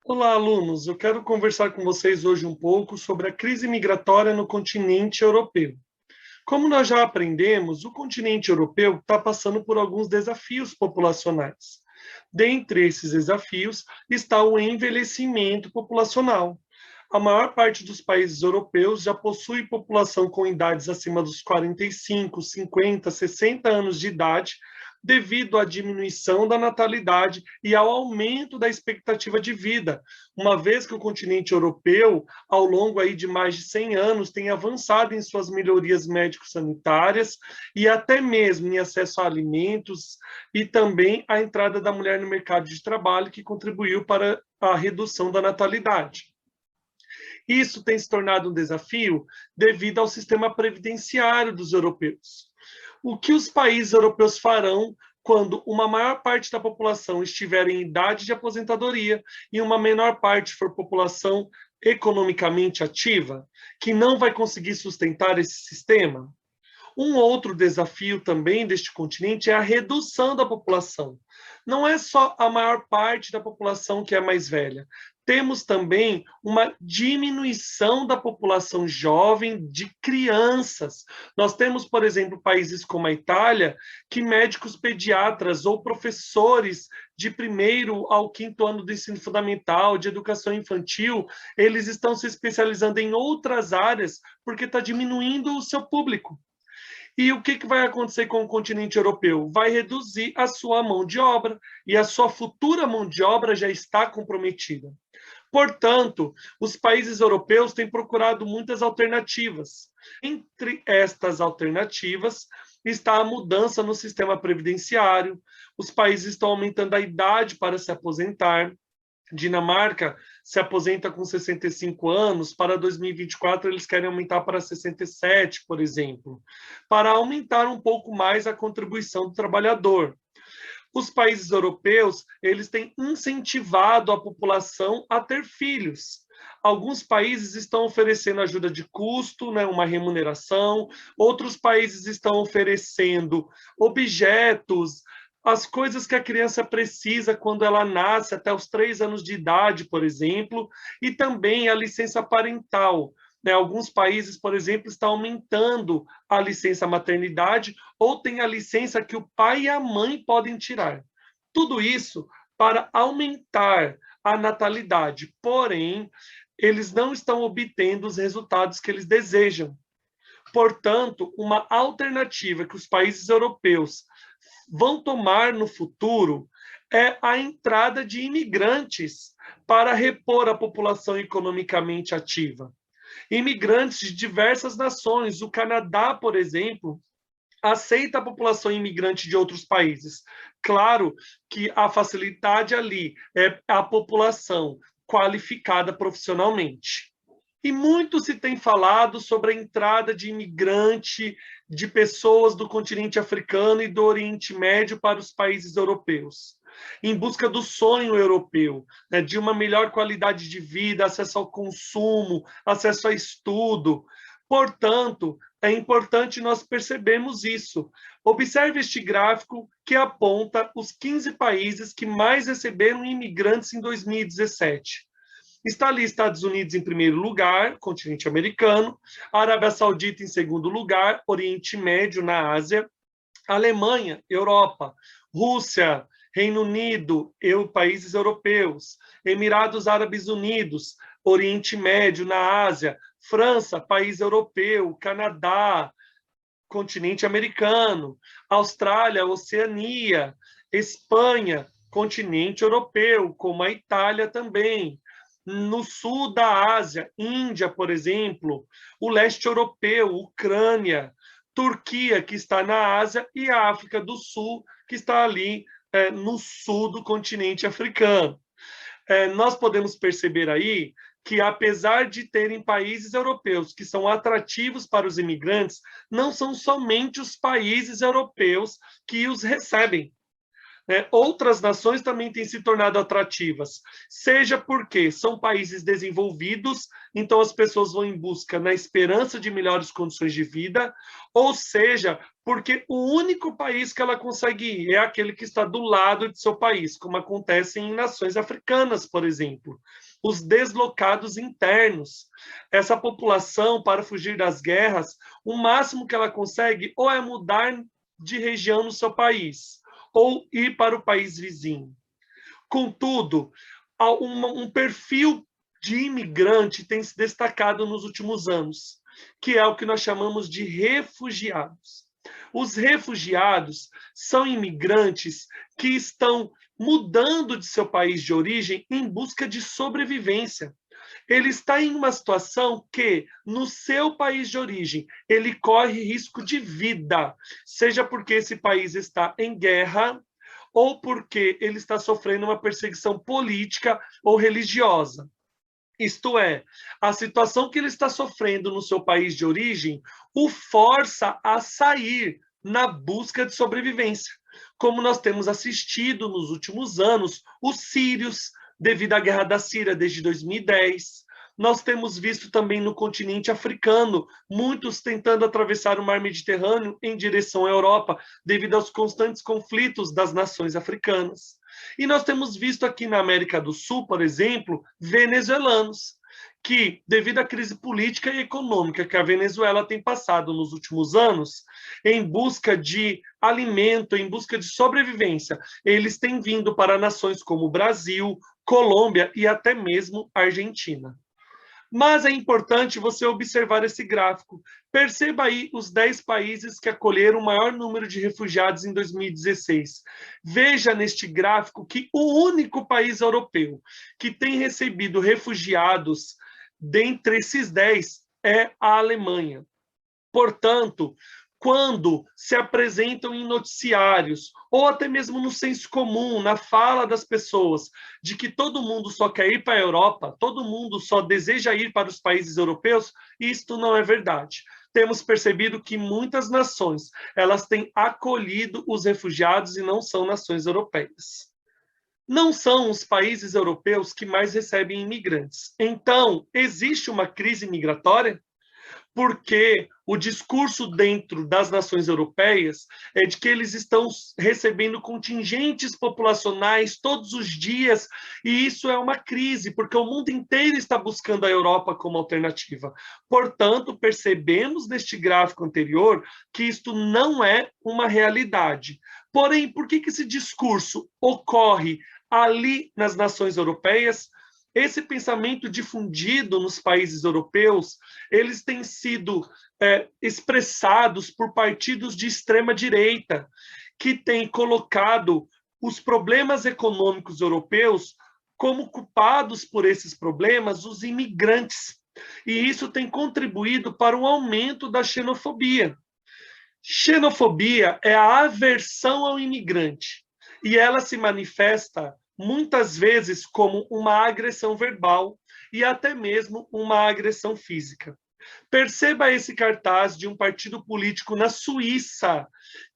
Olá, alunos. Eu quero conversar com vocês hoje um pouco sobre a crise migratória no continente europeu. Como nós já aprendemos, o continente europeu está passando por alguns desafios populacionais. Dentre esses desafios está o envelhecimento populacional. A maior parte dos países europeus já possui população com idades acima dos 45, 50, 60 anos de idade, devido à diminuição da natalidade e ao aumento da expectativa de vida, uma vez que o continente europeu, ao longo aí de mais de 100 anos, tem avançado em suas melhorias médico-sanitárias e até mesmo em acesso a alimentos e também a entrada da mulher no mercado de trabalho, que contribuiu para a redução da natalidade. Isso tem se tornado um desafio devido ao sistema previdenciário dos europeus. O que os países europeus farão quando uma maior parte da população estiver em idade de aposentadoria e uma menor parte for população economicamente ativa, que não vai conseguir sustentar esse sistema? Um outro desafio também deste continente é a redução da população. Não é só a maior parte da população que é mais velha. Temos também uma diminuição da população jovem de crianças. Nós temos, por exemplo, países como a Itália, que médicos pediatras ou professores de primeiro ao quinto ano do ensino fundamental, de educação infantil, eles estão se especializando em outras áreas porque está diminuindo o seu público. E o que vai acontecer com o continente europeu? Vai reduzir a sua mão de obra, e a sua futura mão de obra já está comprometida. Portanto, os países europeus têm procurado muitas alternativas. Entre estas alternativas está a mudança no sistema previdenciário, os países estão aumentando a idade para se aposentar. Dinamarca se aposenta com 65 anos, para 2024 eles querem aumentar para 67, por exemplo, para aumentar um pouco mais a contribuição do trabalhador. Os países europeus, eles têm incentivado a população a ter filhos. Alguns países estão oferecendo ajuda de custo, né, uma remuneração, outros países estão oferecendo objetos, as coisas que a criança precisa quando ela nasce, até os 3 anos de idade, por exemplo, e também a licença parental. Né? Alguns países, por exemplo, estão aumentando a licença maternidade ou tem a licença que o pai e a mãe podem tirar. Tudo isso para aumentar a natalidade, porém, eles não estão obtendo os resultados que eles desejam. Portanto, uma alternativa que os países europeus vão tomar no futuro é a entrada de imigrantes para repor a população economicamente ativa. Imigrantes de diversas nações. O Canadá, por exemplo, aceita a população imigrante de outros países. Claro que a facilidade ali é a população qualificada profissionalmente. E muito se tem falado sobre a entrada de imigrante, de pessoas do continente africano e do Oriente Médio para os países europeus, em busca do sonho europeu, né, de uma melhor qualidade de vida, acesso ao consumo, acesso a estudo. Portanto, é importante nós percebermos isso. Observe este gráfico que aponta os 15 países que mais receberam imigrantes em 2017. Está ali Estados Unidos em primeiro lugar, continente americano, Arábia Saudita em segundo lugar, Oriente Médio na Ásia, Alemanha, Europa, Rússia, Reino Unido, países europeus, Emirados Árabes Unidos, Oriente Médio na Ásia, França, país europeu, Canadá, continente americano, Austrália, Oceania, Espanha, continente europeu, como a Itália também. No sul da Ásia, Índia, por exemplo, o leste europeu, Ucrânia, Turquia, que está na Ásia, e a África do Sul, que está ali no sul do continente africano. Nós podemos perceber aí que, apesar de terem países europeus que são atrativos para os imigrantes, não são somente os países europeus que os recebem. Outras nações também têm se tornado atrativas, seja porque são países desenvolvidos, então as pessoas vão em busca na esperança de melhores condições de vida, ou seja, porque o único país que ela consegue ir é aquele que está do lado de seu país, como acontece em nações africanas, por exemplo. Os deslocados internos. Essa população, para fugir das guerras, o máximo que ela consegue ou é mudar de região no seu país, ou ir para o país vizinho. Contudo, um perfil de imigrante tem se destacado nos últimos anos, que é o que nós chamamos de refugiados. Os refugiados são imigrantes que estão mudando de seu país de origem em busca de sobrevivência. Ele está em uma situação que, no seu país de origem, ele corre risco de vida, seja porque esse país está em guerra, ou porque ele está sofrendo uma perseguição política ou religiosa. Isto é, a situação que ele está sofrendo no seu país de origem o força a sair na busca de sobrevivência, como nós temos assistido nos últimos anos os sírios, devido à guerra da Síria desde 2010. Nós temos visto também no continente africano muitos tentando atravessar o mar Mediterrâneo em direção à Europa, devido aos constantes conflitos das nações africanas. E nós temos visto aqui na América do Sul, por exemplo, venezuelanos, que, devido à crise política e econômica que a Venezuela tem passado nos últimos anos, em busca de alimento, em busca de sobrevivência, eles têm vindo para nações como Brasil, Colômbia e até mesmo Argentina. Mas é importante você observar esse gráfico. Perceba aí os 10 países que acolheram o maior número de refugiados em 2016. Veja neste gráfico que o único país europeu que tem recebido refugiados dentre esses 10 é a Alemanha. Portanto, quando se apresentam em noticiários, ou até mesmo no senso comum, na fala das pessoas, de que todo mundo só quer ir para a Europa, todo mundo só deseja ir para os países europeus, isto não é verdade. Temos percebido que muitas nações, elas têm acolhido os refugiados e não são nações europeias. Não são os países europeus que mais recebem imigrantes. Então, existe uma crise migratória? Porque o discurso dentro das nações europeias é de que eles estão recebendo contingentes populacionais todos os dias, e isso é uma crise, porque o mundo inteiro está buscando a Europa como alternativa. Portanto, percebemos neste gráfico anterior que isto não é uma realidade. Porém, por que esse discurso ocorre ali nas nações europeias? Esse pensamento difundido nos países europeus, eles têm sido expressados por partidos de extrema-direita, que têm colocado os problemas econômicos europeus como culpados por esses problemas os imigrantes. E isso tem contribuído para o aumento da xenofobia. Xenofobia é a aversão ao imigrante, e ela se manifesta muitas vezes como uma agressão verbal e até mesmo uma agressão física. Perceba esse cartaz de um partido político na Suíça,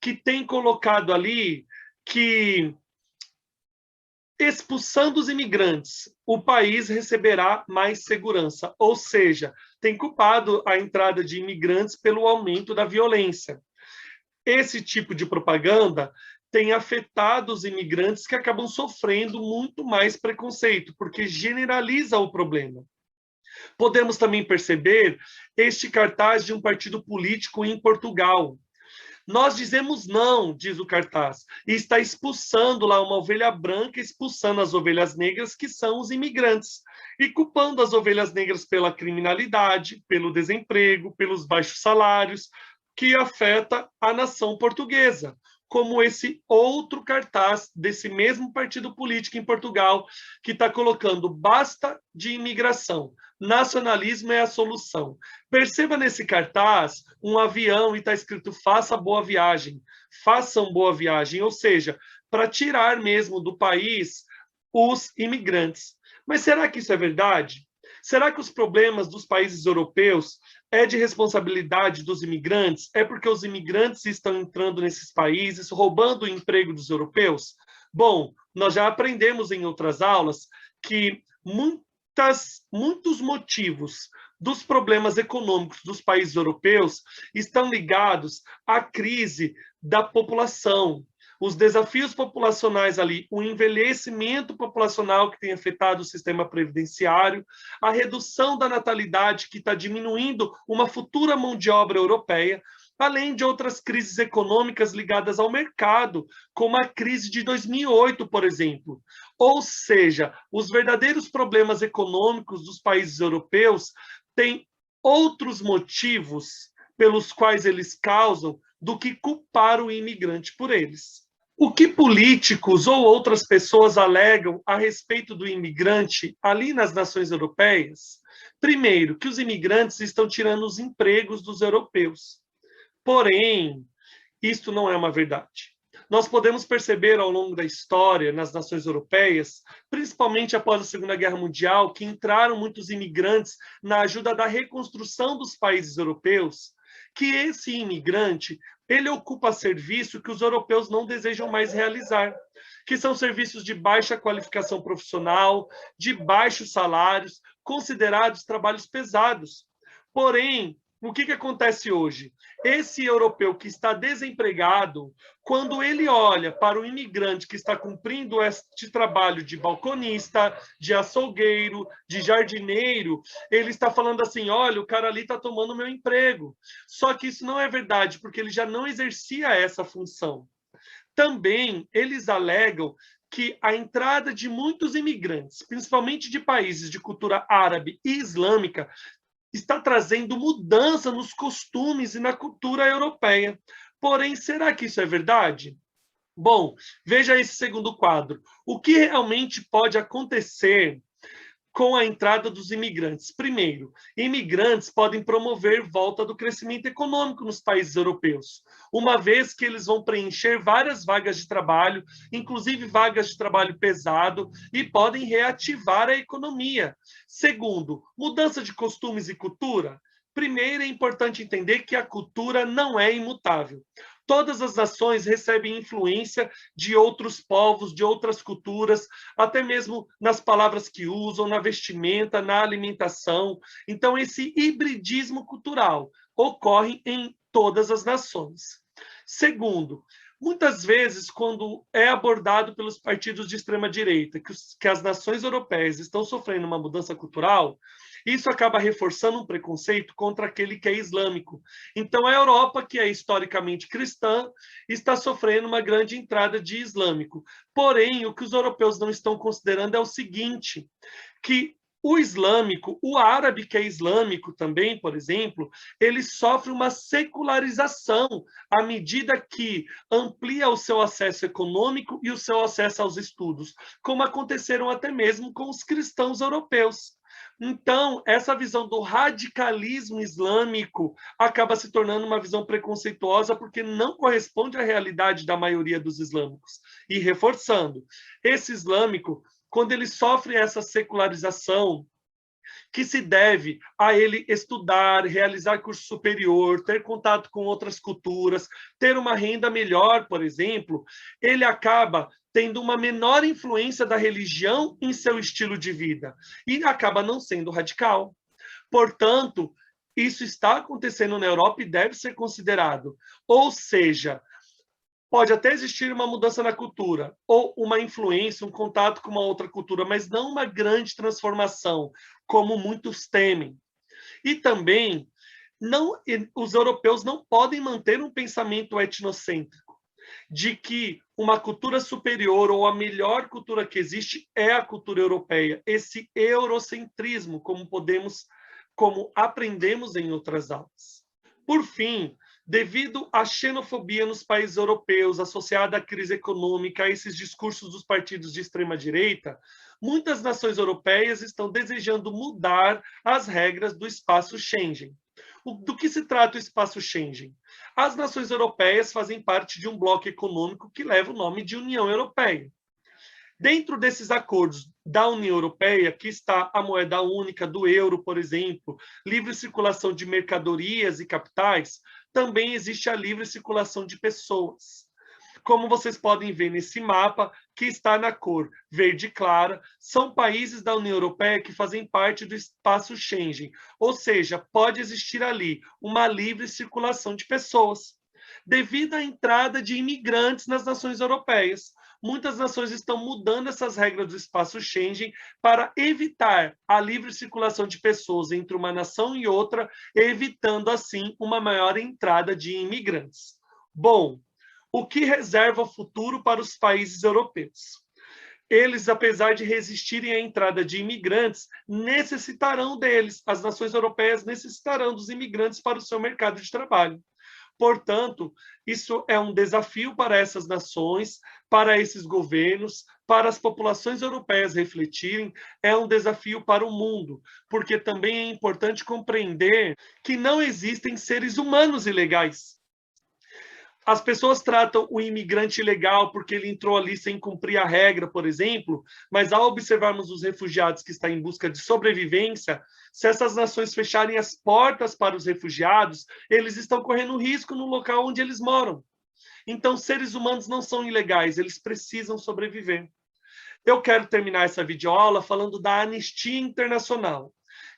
que tem colocado ali que, expulsando os imigrantes, o país receberá mais segurança, ou seja, tem culpado a entrada de imigrantes pelo aumento da violência. Esse tipo de propaganda tem afetado os imigrantes, que acabam sofrendo muito mais preconceito, porque generaliza o problema. Podemos também perceber este cartaz de um partido político em Portugal. Nós dizemos não, diz o cartaz, e está expulsando lá uma ovelha branca, expulsando as ovelhas negras, que são os imigrantes, e culpando as ovelhas negras pela criminalidade, pelo desemprego, pelos baixos salários, que afeta a nação portuguesa, como esse outro cartaz desse mesmo partido político em Portugal, que está colocando basta de imigração, nacionalismo é a solução. Perceba nesse cartaz um avião e está escrito faça boa viagem, façam boa viagem, ou seja, para tirar mesmo do país os imigrantes. Mas será que isso é verdade? Será que os problemas dos países europeus é de responsabilidade dos imigrantes? É porque os imigrantes estão entrando nesses países, roubando o emprego dos europeus? Bom, nós já aprendemos em outras aulas que muitos motivos dos problemas econômicos dos países europeus estão ligados à crise da população, os desafios populacionais ali, o envelhecimento populacional que tem afetado o sistema previdenciário, a redução da natalidade que está diminuindo uma futura mão de obra europeia, além de outras crises econômicas ligadas ao mercado, como a crise de 2008, por exemplo. Ou seja, os verdadeiros problemas econômicos dos países europeus têm outros motivos pelos quais eles causam do que culpar o imigrante por eles. O que políticos ou outras pessoas alegam a respeito do imigrante ali nas nações europeias? Primeiro, que os imigrantes estão tirando os empregos dos europeus. Porém, isto não é uma verdade. Nós podemos perceber ao longo da história, nas nações europeias, principalmente após a Segunda Guerra Mundial, que entraram muitos imigrantes na ajuda da reconstrução dos países europeus, que esse imigrante, ele ocupa serviço que os europeus não desejam mais realizar, que são serviços de baixa qualificação profissional, de baixos salários, considerados trabalhos pesados. Porém, o que acontece hoje? Esse europeu que está desempregado, quando ele olha para o imigrante que está cumprindo este trabalho de balconista, de açougueiro, de jardineiro, ele está falando assim, olha, o cara ali está tomando meu emprego. Só que isso não é verdade, porque ele já não exercia essa função. Também, eles alegam que a entrada de muitos imigrantes, principalmente de países de cultura árabe e islâmica, está trazendo mudança nos costumes e na cultura europeia. Porém, será que isso é verdade? Bom, veja esse segundo quadro. O que realmente pode acontecer com a entrada dos imigrantes? Primeiro, imigrantes podem promover volta do crescimento econômico nos países europeus, uma vez que eles vão preencher várias vagas de trabalho, inclusive vagas de trabalho pesado, e podem reativar a economia. Segundo, mudança de costumes e cultura. Primeiro, é importante entender que a cultura não é imutável. Todas as nações recebem influência de outros povos, de outras culturas, até mesmo nas palavras que usam, na vestimenta, na alimentação. Então, esse hibridismo cultural ocorre em todas as nações. Segundo, muitas vezes, quando é abordado pelos partidos de extrema-direita que as nações europeias estão sofrendo uma mudança cultural, isso acaba reforçando um preconceito contra aquele que é islâmico. Então, a Europa, que é historicamente cristã, está sofrendo uma grande entrada de islâmico. Porém, o que os europeus não estão considerando é o seguinte, que o islâmico, o árabe que é islâmico também, por exemplo, ele sofre uma secularização à medida que amplia o seu acesso econômico e o seu acesso aos estudos, como aconteceram até mesmo com os cristãos europeus. Então, essa visão do radicalismo islâmico acaba se tornando uma visão preconceituosa porque não corresponde à realidade da maioria dos islâmicos. E reforçando, esse islâmico, quando ele sofre essa secularização, que se deve a ele estudar, realizar curso superior, ter contato com outras culturas, ter uma renda melhor, por exemplo, ele acaba tendo uma menor influência da religião em seu estilo de vida e acaba não sendo radical. Portanto, isso está acontecendo na Europa e deve ser considerado. Ou seja, pode até existir uma mudança na cultura, ou uma influência, um contato com uma outra cultura, mas não uma grande transformação, como muitos temem. E também, os europeus não podem manter um pensamento etnocêntrico, de que uma cultura superior ou a melhor cultura que existe é a cultura europeia. Esse eurocentrismo, como aprendemos em outras aulas. Por fim, devido à xenofobia nos países europeus, associada à crise econômica, a esses discursos dos partidos de extrema-direita, muitas nações europeias estão desejando mudar as regras do espaço Schengen. Do que se trata o espaço Schengen? As nações europeias fazem parte de um bloco econômico que leva o nome de União Europeia. Dentro desses acordos da União Europeia, que está a moeda única do euro, por exemplo, livre circulação de mercadorias e capitais, também existe a livre circulação de pessoas. Como vocês podem ver nesse mapa, que está na cor verde clara, são países da União Europeia que fazem parte do espaço Schengen, ou seja, pode existir ali uma livre circulação de pessoas. Devido à entrada de imigrantes nas nações europeias, muitas nações estão mudando essas regras do espaço Schengen para evitar a livre circulação de pessoas entre uma nação e outra, evitando assim uma maior entrada de imigrantes. Bom, o que reserva o futuro para os países europeus? Eles, apesar de resistirem à entrada de imigrantes, necessitarão deles. As nações europeias necessitarão dos imigrantes para o seu mercado de trabalho. Portanto, isso é um desafio para essas nações, para esses governos, para as populações europeias refletirem, é um desafio para o mundo, porque também é importante compreender que não existem seres humanos ilegais. As pessoas tratam o imigrante ilegal porque ele entrou ali sem cumprir a regra, por exemplo, mas ao observarmos os refugiados que estão em busca de sobrevivência, se essas nações fecharem as portas para os refugiados, eles estão correndo risco no local onde eles moram. Então, seres humanos não são ilegais, eles precisam sobreviver. Eu quero terminar essa videoaula falando da Anistia Internacional,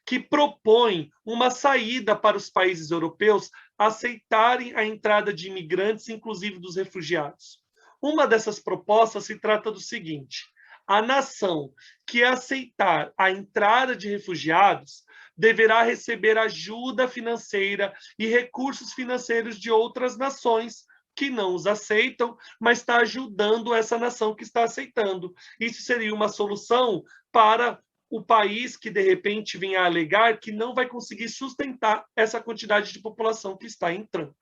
que propõe uma saída para os países europeus aceitarem a entrada de imigrantes, inclusive dos refugiados. Uma dessas propostas se trata do seguinte: a nação que aceitar a entrada de refugiados deverá receber ajuda financeira e recursos financeiros de outras nações que não os aceitam, mas está ajudando essa nação que está aceitando. Isso seria uma solução para o país que, de repente, venha a alegar que não vai conseguir sustentar essa quantidade de população que está entrando.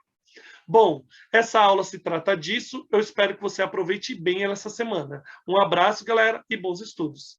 Bom, essa aula se trata disso. Eu espero que você aproveite bem ela essa semana. Um abraço, galera, e bons estudos.